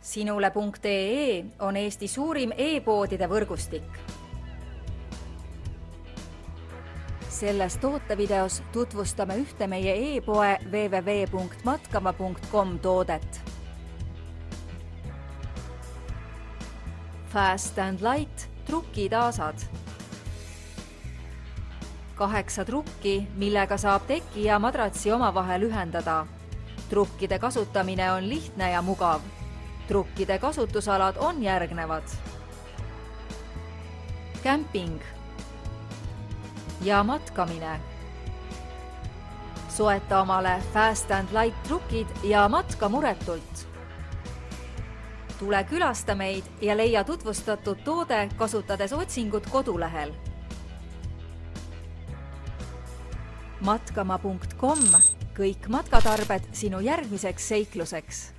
Sinule.ee on Eesti suurim e-poodide võrgustik. Selles tootevideos tutvustame ühte meie e-poe www.matkama.com toodet. Fast and Light trukitaasad. 8 trukki, millega saab teki ja madratsi omavahel ühendada. Trukkide kasutamine on lihtne ja mugav. Trukkide kasutusalad on järgnevad. Kämping ja matkamine. Soeta omale Fast and Light trukid ja matka muretult. Tule külasta meid ja leia tutvustatud toode kasutades otsingut kodulehel. Matkama.com, kõik matkatarbed sinu järgmiseks seikluseks.